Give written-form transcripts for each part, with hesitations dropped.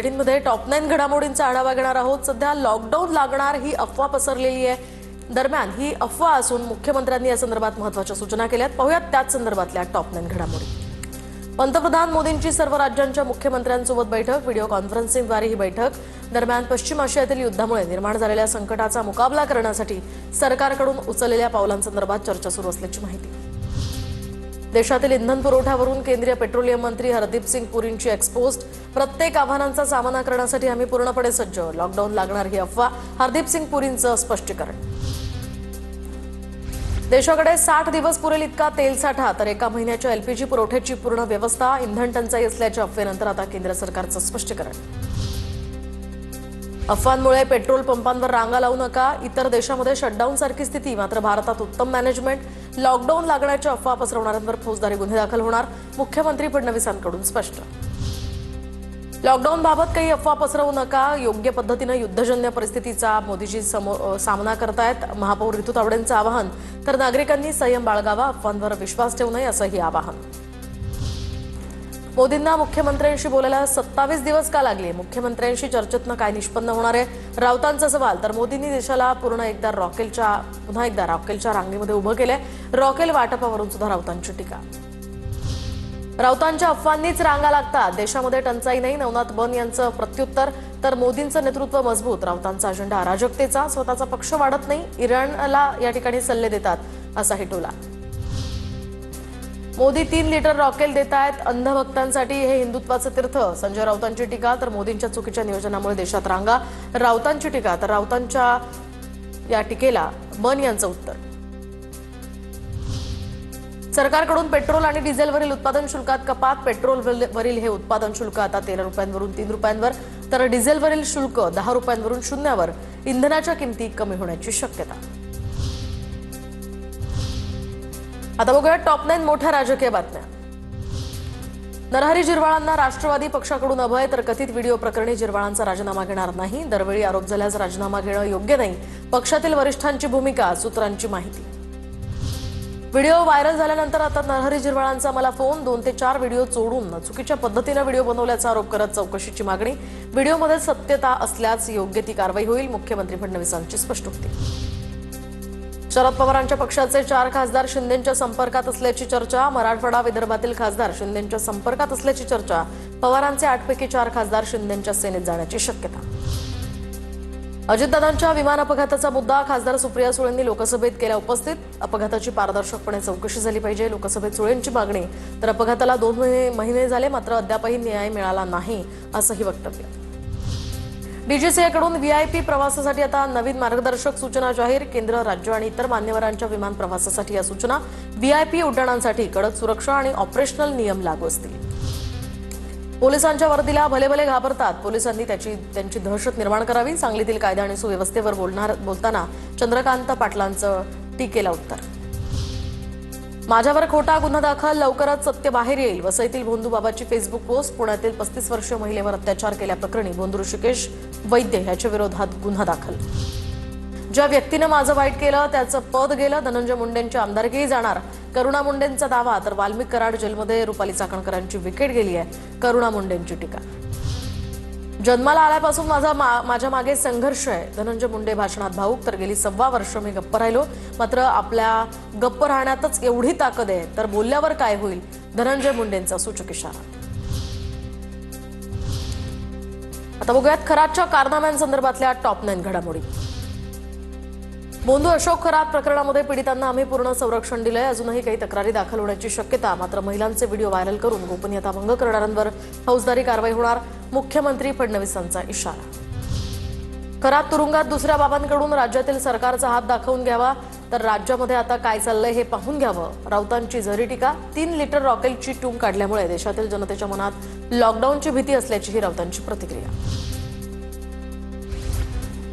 मध्ये टॉप 9 घडामोडींचा आढावा घेणार आहोत। सध्या लॉकडाऊन लागणार ही अफवा पसरलेली आहे। दरम्यान ही अफवा असून मुख्यमंत्र्यांनी या संदर्भात महत्त्वाच्या सूचना केल्यात। पाहूयात त्याच संदर्भातल्या टॉप 9 घडामोडी। पंतप्रधान मोदींची सर्व राज्यांच्या मुख्यमंत्र्यांसोबत बैठक, व्हिडिओ कॉन्फरन्सिंगद्वारे ही बैठक। दरम्यान पश्चिम आशियातील युद्धामुळे निर्माण झालेल्या संकटाचा मुकाबला करण्यासाठी सरकारकडून उचललेल्या पावलांसंदर्भात चर्चा सुरू असल्याची माहिती। देशातील इंधन पुरवठ्यावरून केंद्रीय पेट्रोलियम मंत्री हरदीप सिंग पुरींची एक्सपोस्ट। प्रत्येक आव्हानांचा सामना करण्यासाठी आम्ही पूर्णपणे सज्ज। लॉकडाऊन लागणार ही अफवा, हरदीप सिंग पुरींचं स्पष्टीकरण। देशाकडे 60 दिवस पुरेल इतका तेल साठा, तर एका महिन्याच्या एलपीजी पुरवठ्याची पूर्ण व्यवस्था। इंधन टंचाई असल्याच्या अफवेनंतर आता केंद्र सरकारचं स्पष्टीकरण। अफवांमुळे पेट्रोल पंपांवर रांगा लावू नका, इतर देशांमध्ये शटडाऊन सारखी स्थिती, मात्र भारतात उत्तम मॅनेजमेंट। लॉकडाऊन लागण्याच्या अफवा पसरवणाऱ्यांवर फौजदारी गुन्हे दाखल होणार, मुख्यमंत्री फडणवीसांकडून स्पष्ट। लॉकडाऊन बाबत काही अफवा पसरवू नका, योग्य पद्धतीने युद्धजन्य परिस्थितीचा मोदीजी सामना करतायत, महापौर रितू तावडेंचं आवाहन। तर नागरिकांनी संयम बाळगावा, अफवांवर विश्वास ठेवू नये असंही आवाहन। मोदींना मुख्यमंत्र्यांशी बोलायला 27 दिवस का लागले? मुख्यमंत्र्यांशी चर्चेतनं काय निष्पन्न होणार आहे? राऊतांचा सवाल। तर मोदींनी देशाला पुन्हा एकदा रॉकेलच्या रांगेमध्ये उभं केलंय। रॉकेल वाटपावरून सुद्धा राऊतांची टीका। राऊतांच्या अफवांनीच रांगा लागतात, देशामध्ये टंचाई नाही, नवनाथ बन यांचं प्रत्युत्तर। तर मोदींचं नेतृत्व मजबूत, राऊतांचा अजेंडा अराजकतेचा, स्वतःचा पक्ष वाढत नाही, इराणला या ठिकाणी सल्ले देतात असाही टोला। मोदी 3 लिटर रॉकेल देत आहेत अंधभक्तांसाठी, हे हिंदुत्वाचं तीर्थ, संजय राऊतांची टीका। तर मोदींच्या चुकीच्या नियोजनामुळे देशात रांगा, राऊतांची टीका। तर राऊतांच्या या टीकेला बन यांचं उत्तर। सरकारकडून पेट्रोल आणि डिझेलवरील उत्पादन शुल्कात कपात, पेट्रोलवरील हे उत्पादन शुल्क आता 13 रुपयांवरून 3 रुपयांवर, तर डिझेलवरील शुल्क 10 रुपयांवरून 0वर। इंधनाच्या किमती कमी होण्याची शक्यता। आता बघूया टॉप 9 मोठ्या राजकीय बातम्या। नरहरी झिरवाळांना राष्ट्रवादी पक्षाकडून अभय, तर कथित व्हिडिओ प्रकरणी झिरवाळांचा राजीनामा घेणार नाही। दरवेळी आरोप झाल्यास राजीनामा घेणं योग्य नाही, पक्षातील वरिष्ठांची भूमिका, सूत्रांची माहिती। व्हिडिओ व्हायरल झाल्यानंतर आता नरहरी झिरवाळांचा मला फोन, 2 ते 4 व्हिडिओ चोरून चुकीच्या पद्धतीने व्हिडिओ बनवल्याचा आरोप करत चौकशीची मागणी। व्हिडिओमध्ये सत्यता असल्यास योग्य ती कारवाई होईल, मुख्यमंत्री फडणवीसांची स्पष्टोक्ती। शरद पवारांच्या पक्षाचे 4 खासदार शिंदेंच्या संपर्कात असल्याची चर्चा। मराठवाडा विदर्भातील खासदार शिंदेंच्या संपर्कात असल्याची चर्चा। पवारांचे 8 पैकी 4 खासदार शिंदेंच्या सेनेत जाण्याची शक्यता। अजितदादांच्या विमान अपघाताचा मुद्दा, खासदार सुप्रिया सुळेंनी लोकसभेत केला उपस्थित। अपघाताची पारदर्शकपणे चौकशी झाली पाहिजे, लोकसभेत सुळेंची मागणी। तर अपघाताला 2 महिने झाले, मात्र अद्यापही न्याय मिळाला नाही असंही वक्तव्य। डीजीसीएकडून व्हीआयपी प्रवासासाठी आता नवीन मार्गदर्शक सूचना जाहीर। केंद्र, राज्य आणि इतर मान्यवरांच्या विमान प्रवासासाठी या सूचना। व्हीआयपी उड्डाणांसाठी कडक सुरक्षा आणि ऑपरेशनल नियम लागू असतील। पोलिसांच्या वर्दीला भले भले घाबरतात, पोलिसांनी त्यांची दहशत निर्माण करावी। सांगलीतील कायदा आणि सुव्यवस्थेवर बोलताना चंद्रकांत पाटलांचं टीकेला उत्तर। माझ्यावर खोटा गुन्हा दाखल, लवकरच सत्य बाहेर येईल। वसईतील भोंदूबाबाची फेसबुक पोस्ट। पुण्यातील 35 वर्षीय महिलेवर अत्याचार केल्याप्रकरणी भोंदू ऋषिकेश वैद्य याच्या विरोधात गुन्हा दाखल। ज्या व्यक्तीनं माझं वाईट केलं त्याचं पद गेलं, धनंजय मुंडेंची आमदारकीही जाणार, करुणा मुंडेंचा दावा। तर वाल्मिक कराड जेलमध्ये रुपाली चाकणकरांची विकेट गेली आहे, करुणा मुंडेंची टीका। जन्माला आल्यापासून माझ्या मागे संघर्ष आहे, धनंजय मुंडे भाषणात भाऊक। तर गेली 1.25 वर्ष मी गप्प राहिलो, मात्र आपल्या गप्प राहण्यातच एवढी ताकद आहे, तर बोलल्यावर काय होईल, धनंजय मुंडेंचा सूचक इशारा। आता बघूयात खरातच्या कारनाम्यांसंदर्भातल्या टॉप 9 घडामोडी। बोंधू अशोक खरात प्रकरणामध्ये पीडितांना आम्ही पूर्ण संरक्षण दिलंय, अजूनही काही तक्रारी दाखल होण्याची शक्यता, मात्र महिलांचे व्हिडिओ व्हायरल करून गोपनीयता भंग करणाऱ्यांवर फौजदारी कारवाई होणार, मुख्यमंत्री फडणवीसांचा इशारा। खरात तुरुंगात दुसऱ्या बाबांकडून राज्यातील सरकारचा हात दाखवून घ्यावा, तर राज्यामध्ये आता काय चाललंय हे पाहून घ्यावं, राऊतांची जरी टीका। 3 लिटर रॉकेलची टूम काढल्यामुळे देशातील जनतेच्या मनात लॉकडाऊनची भीती असल्याचीही राऊतांची प्रतिक्रिया।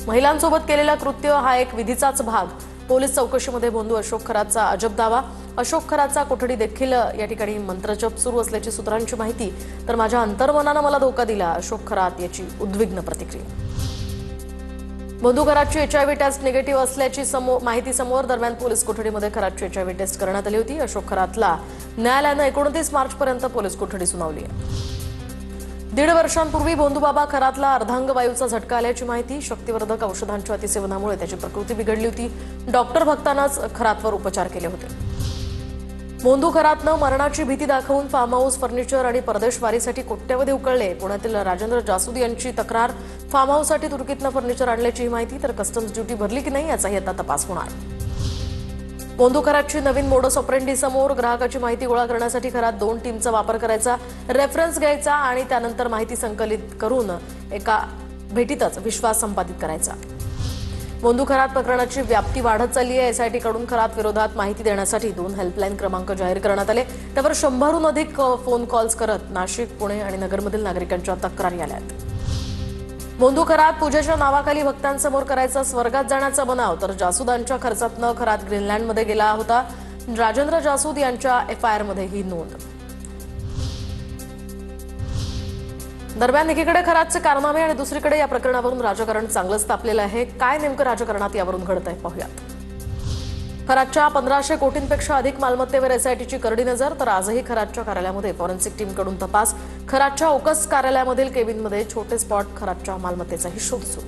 महिलांसोबत केलेला कृत्य हा एक विधीचाच भाग, पोलीस चौकशीमध्ये भोंदू अशोक खरातचा अजब दावा। अशोक खरातचा कोठडी देखील या ठिकाणी मंत्रजप सुरू असल्याची सूत्रांची माहिती। तर माझ्या अंतर्मनानं मला धोका दिला, अशोक खरात याची उद्विग्न प्रतिक्रिया। भोंदू खरातची HIV टेस्ट निगेटिव्ह असल्याची माहिती समोर। दरम्यान पोलीस कोठडीमध्ये खरातची HIV टेस्ट करण्यात आली होती। अशोक खरातला न्यायालयानं 29 मार्चपर्यंत पोलीस कोठडी सुनावली आहे। दीड वर्षांपूर्वी भोंदूबाबा खरातला अर्धांगवायूचा झटका आल्याची माहिती. शक्तिवर्धक औषधांच्या अतिसेवनामुळे त्याची प्रकृती बिघडली होती. डॉक्टर भक्तांनाच खरातवर उपचार केले होते. भोंदू खरातनं मरणाची भीती दाखवून फार्म हाऊस फर्निचर आणि परदेशवारीसाठी कोट्यवधी उकळले. पुण्यातील राजेंद्र जासूद यांची तक्रार. फार्म हाऊससाठी तुर्कीतनं फर्निचर आणल्याची माहिती, तर कस्टम्स ड्युटी भरली की नाही याचाही आता तपास होणार. भोंदू खरातची नवीन मोडस ऑपरेंडी समोर. ग्राहकाची माहिती गोळा करण्यासाठी खरात 2 टीमचा वापर करायचा. रेफरन्स घ्यायचा आणि त्यानंतर माहिती संकलित करून एका भेटीतच विश्वास संपादित करायचा. भोंदू खरात प्रकरणाची व्याप्ती वाढत चालली आहे. एसआयटी कडून खरात विरोधात माहिती देण्यासाठी 2 हेल्पलाईन क्रमांक जाहीर करण्यात आले. त्यावर 100हून अधिक फोन कॉल्स करत नाशिक, पुणे आणि नगरमधील नागरिकांच्या तक्रारी आल्यात. भोंदू खरात पूजेच्या नावाखाली भक्तांसमोर करायचा स्वर्गात जाण्याचा बनाव, तर जासूदांच्या खर्चातनं खरात ग्रीनलँडमध्ये गेला होता. राजेंद्र जासूद यांच्या एफआयआरमध्ये ही नोंद. दरम्यान एकीकडे खरातचे कारनामे आणि दुसरीकडे या प्रकरणावरून राजकारण चांगलंच तापलेलं आहे. काय नेमकं राजकारणात यावरून घडतंय पाहूयात. खरातच्या 1500 कोटींपेक्षा अधिक मालमत्तेवर एसआयटीची करडी नजर, तर आजही खरातच्या कार्यालयामध्ये फॉरेन्सिक टीमकडून तपास. खरातच्या ओकस कार्यालयामधील केबिनमध्ये छोटे स्पॉट, खरातच्या मालमत्तेचाही शोध सुरू.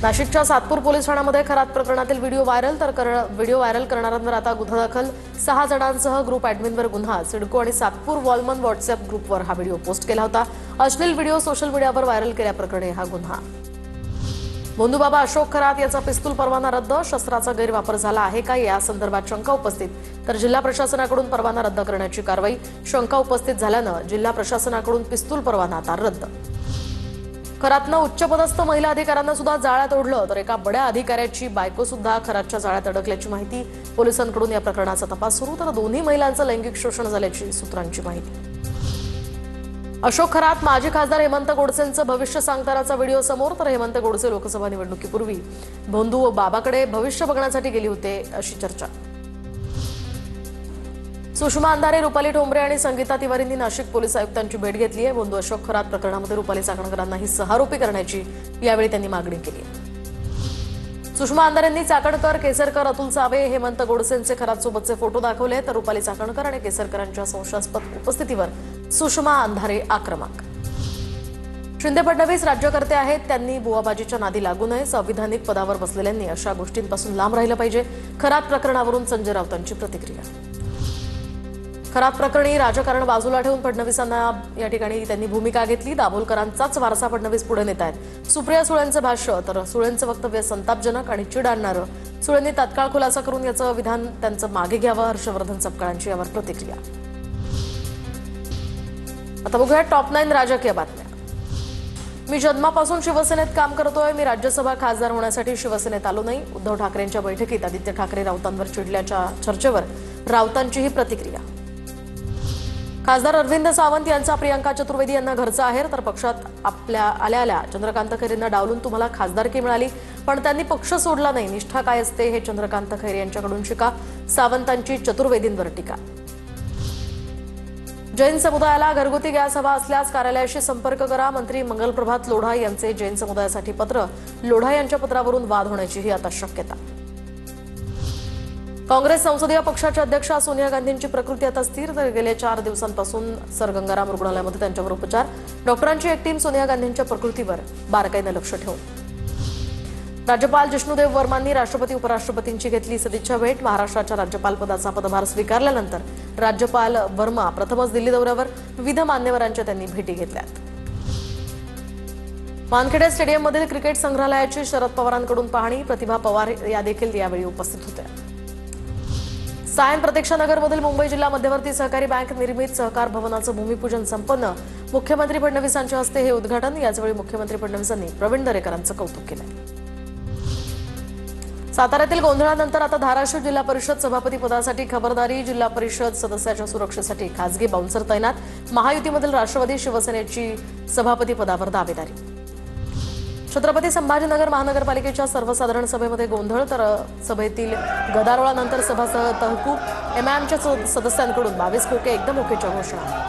नाशिकच्या सातपूर पोलीस ठाण्यामध्ये खरात प्रकरणातील व्हिडिओ व्हायरल करणाऱ्यांवर आता गुन्हा दाखल. 6 जणांसह ग्रुप ॲडमिनवर गुन्हा. सिडको आणि सातपूर वॉलमन व्हॉट्सअप ग्रुपवर हा व्हिडिओ पोस्ट केला होता. अश्लील व्हिडिओ सोशल मीडियावर व्हायरल केल्याप्रकरणी हा गुन्हा. भोंदूबाबा अशोक खरात याचा पिस्तूल परवाना रद्द. शस्त्राचा गैरवापर झाला आहे का या संदर्भात शंका उपस्थित, तर जिल्हा प्रशासनाकडून परवाना रद्द करण्याची कारवाई. शंका उपस्थित झाल्यानं जिल्हा प्रशासनाकडून पिस्तूल परवाना आता रद्द. खरातनं उच्चपदस्थ महिला अधिकाऱ्यांना सुद्धा जाळ्यात ओढलं, तर एका बड्या अधिकाऱ्याची बायको सुद्धा खरातच्या जाळ्यात अडकल्याची माहिती. पोलिसांकडून या प्रकरणाचा तपास सुरू, तर दोन्ही महिलांचं लैंगिक शोषण झाल्याची सूत्रांची माहिती. अशोक खरात माजी खासदार हेमंत गोडसेंचं भविष्य सांगतानाचा व्हिडिओ समोर, तर हेमंत गोडसे लोकसभा निवडणुकीपूर्वी भोंदू बाबाकडे भविष्य बघण्यासाठी गेले होते अशी चर्चा. सुषमा अंधारे, रुपाली ठोंबरे आणि संगीता तिवारींनी नाशिक पोलीस आयुक्तांची भेट घेतली आहे. भोंदू अशोक खरात प्रकरणामध्ये रुपाली चाकणकरांनाही सहारोपी करण्याची यावेळी त्यांनी मागणी केली. सुषमा अंधारेंनी चाकणकर, केसरकर, अतुल सावे, हेमंत गोडसेंचे खरातसोबतचे फोटो दाखवले, तर रुपाली चाकणकर आणि केसरकरांच्या संशयास्पद उपस्थितीवर सुषमा अंधारे आक्रमक. शिंदे फडणवीस राज्यकर्ते आहेत, त्यांनी बुवाबाजीच्या नादी लागू नये. संविधानिक पदावर बसलेल्यांनी अशा गोष्टींपासून लांब राहिलं पाहिजे. खरात प्रकरणावरून संजय राऊतांची प्रतिक्रिया. खरात प्रकरणी राजकारण बाजूला ठेवून फडणवीसांना या ठिकाणी त्यांनी भूमिका घेतली. दाभोलकरांचाच वारसा फडणवीस पुढे नेत आहेत. सुप्रिया सुळेंचं भाष्य, तर सुळेंचं वक्तव्य संतापजनक आणि चिड आणणारं. सुळेंनी तात्काळ खुलासा करून याचं विधान त्यांचं मागे घ्यावं. हर्षवर्धन सपकाळांची यावर प्रतिक्रिया. आता बघूया टॉप 9 राजकीय बातम्या. मी जन्मापासून शिवसेनेत काम करतोय. मी राज्यसभा खासदार होण्यासाठी शिवसेनेत आलो नाही. उद्धव ठाकरेंच्या बैठकीत आदित्य ठाकरे राऊतांवर चिडल्याच्या चर्चेवर राऊतांची ही प्रतिक्रिया. खासदार अरविंद सावंत यांचा प्रियंका चतुर्वेदी यांना घरचा आहेर, तर पक्षात आल्या चंद्रकांत खैरेंना डावलून तुम्हाला खासदारकी मिळाली, पण त्यांनी पक्ष सोडला नाही. निष्ठा काय असते हे चंद्रकांत खैरे यांच्याकडून शिका. सावंतांची चतुर्वेदींवर टीका. जैन समुदायाला घरगुती गॅस हवा असल्यास कार्यालयाशी संपर्क करा. मंत्री मंगलप्रभात लोढा यांचे जैन समुदायासाठी पत्र. लोढा यांच्या पत्रावरून वाद होण्याचीही आता शक्यता. काँग्रेस संसदीय पक्षाच्या अध्यक्षा सोनिया गांधींची प्रकृती आता स्थिर, तर गेल्या 4 दिवसांपासून सर गंगाराम रुग्णालयामध्ये त्यांच्यावर उपचार. डॉक्टरांची एक टीम सोनिया गांधींच्या प्रकृतीवर बारकाईने लक्ष ठेवून. राज्यपाल जिष्णुदेव वर्मांनी राष्ट्रपती उपराष्ट्रपतींची घेतली सदिच्छा भेट. महाराष्ट्राच्या राज्यपालपदाचा पदभार स्वीकारल्यानंतर राज्यपाल वर्मा प्रथमच दिल्ली दौऱ्यावर. विविध मान्यवरांच्या त्यांनी भेटी घेतल्यात. वानखेडे स्टेडियममधील क्रिकेट संग्रहालयाची शरद पवारांकडून पाहणी. प्रतिभा पवार या देखील यावेळी उपस्थित होत्या. सायन प्रतीक्षानगरमधील मुंबई जिल्हा मध्यवर्ती सहकारी बँक निर्मित सहकार भवनाचं भूमिपूजन संपन्न. मुख्यमंत्री फडणवीसांच्या हस्ते हे उद्घाटन. याचवेळी मुख्यमंत्री फडणवीसांनी प्रवीण दरेकरांचं कौतुक केलं. साताऱ्यातील गोंधळानंतर आता धाराशिव जिल्हा परिषद सभापती पदासाठी खबरदारी. जिल्हा परिषद सदस्याच्या सुरक्षेसाठी खासगी बाउन्सर तैनात. महायुतीमधील राष्ट्रवादी शिवसेनेची सभापती पदावर दावेदारी. छत्रपती संभाजीनगर महानगरपालिकेच्या सर्वसाधारण सभेमध्ये गोंधळ, तर सभेतील गदारोळानंतर सभासह तहकूब. एमआयएमच्या सदस्यांकडून 22 खोके एकदम ओकेच्या घोषणा.